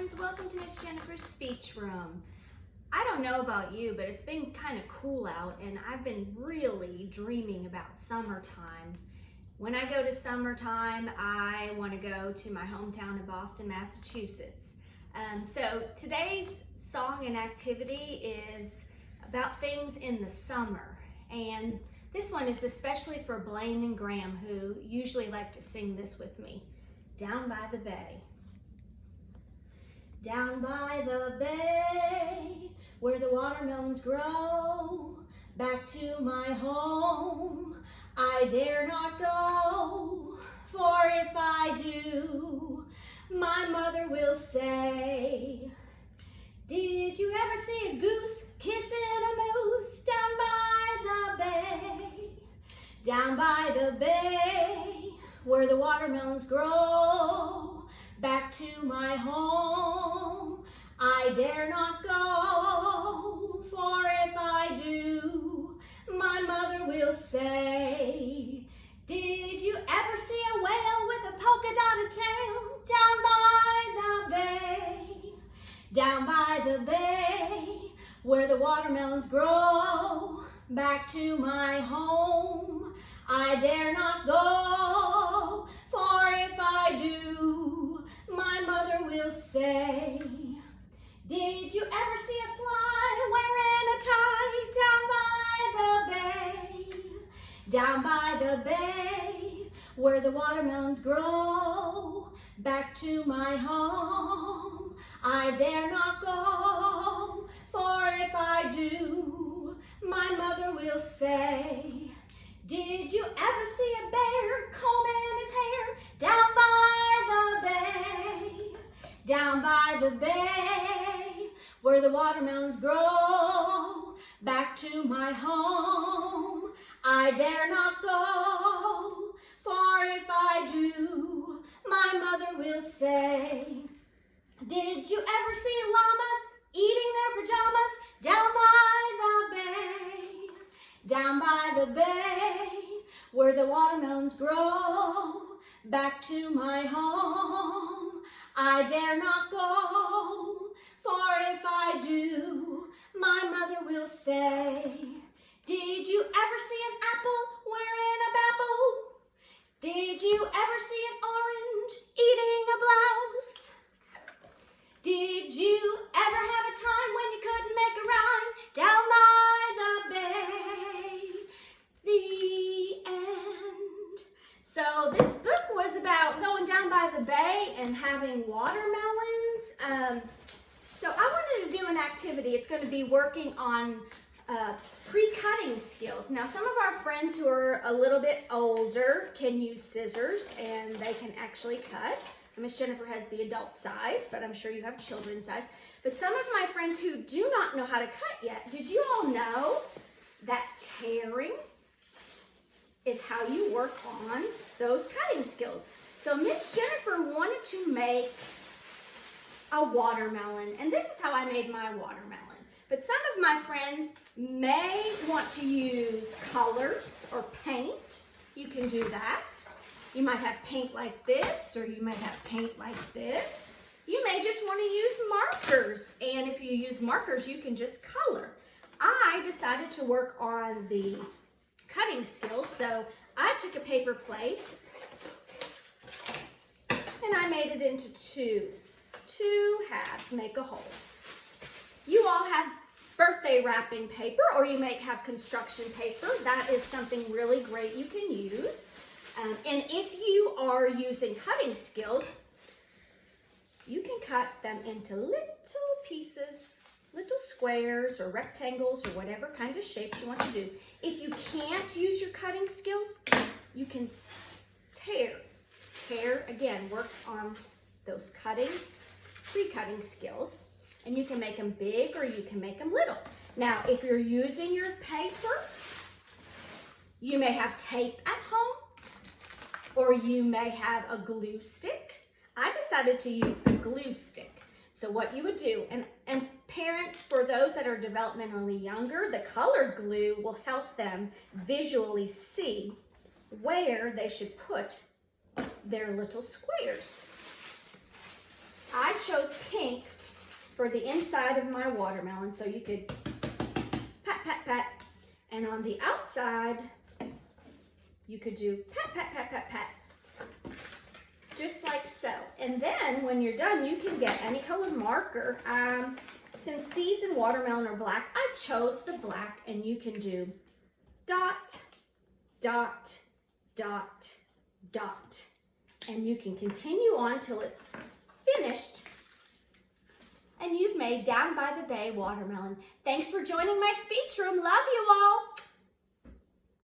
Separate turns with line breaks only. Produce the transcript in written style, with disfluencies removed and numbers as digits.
friends, welcome to Miss Jennifer's Speech Room. I don't know about you, but it's been kind of cool out and I've been really dreaming about summertime. When I go to summertime, I want to go to my hometown of Boston, Massachusetts. So today's song and activity is about things in the summer. And this one is especially for Blaine and Graham, who usually like to sing this with me. Down by the bay. Down by the bay, where the watermelons grow, back to my home, I dare not go, for if I do, my mother will say, did you ever see a goose kissing a moose down by the bay? Down by the bay, where the watermelons grow, back to my home, I dare not go, for if I do, my mother will say, did you ever see a whale with a polka-dotted tail down by the bay? Down by the bay, where the watermelons grow, back to my home, I dare not go, for if I do, my mother will say, did you ever see a fly wearing a tie down by the bay? Down by the bay, where the watermelons grow, back to my home, I dare not go, for if I do, my mother will say, did you ever see a bear combing his hair down by the bay? Down by the bay, where the watermelons grow, back to my home, I dare not go, for if I do, my mother will say, did you ever see llamas eating their pajamas down by the bay? Down by the bay, where the watermelons grow, back to my home, I dare not go, for if I do, my mother will say, did you ever see an apple wearing a babble? Did you ever see an orange eating a blouse? Did you ever have a time when you couldn't make a rhyme down by the bay? The end. So this book was about going down by the bay and having watermelons. So I wanted to do an activity. It's going to be working on pre-cutting skills. Now some of our friends who are a little bit older can use scissors and they can actually cut. Miss Jennifer has the adult size, but I'm sure you have children's size. But some of my friends who do not know how to cut yet, did you all know that tearing is how you work on those cutting skills? So Miss Jennifer wanted to make a watermelon, and this is how I made my watermelon. But some of my friends may want to use colors or paint. You can do that. You might have paint like this, or you might have paint like this. You may just want to use markers, and if you use markers, you can just color. I decided to work on the cutting skills, so I took a paper plate, and I made it into two halves, make a hole. You all have birthday wrapping paper, or you may have construction paper. That is something really great you can use. And if you are using cutting skills, you can cut them into little pieces, little squares or rectangles or whatever kinds of shapes you want to do. If you can't use your cutting skills, you can tear. Tear, again, works on those pre-cutting skills. And you can make them big or you can make them little. Now, if you're using your paper, you may have tape at home, or you may have a glue stick. I decided to use a glue stick. So what you would do, and parents, for those that are developmentally younger, the colored glue will help them visually see where they should put their little squares. I chose pink pink for the inside of my watermelon. So you could pat, pat, pat. And on the outside, you could do pat, pat, pat, pat, pat. Just like so. And then when you're done, you can get any colored marker. Since seeds and watermelon are black, I chose the black, and you can do dot, dot, dot, dot. And you can continue on till it's finished. And you've made Down by the Bay watermelon. Thanks for joining my speech room. Love you all.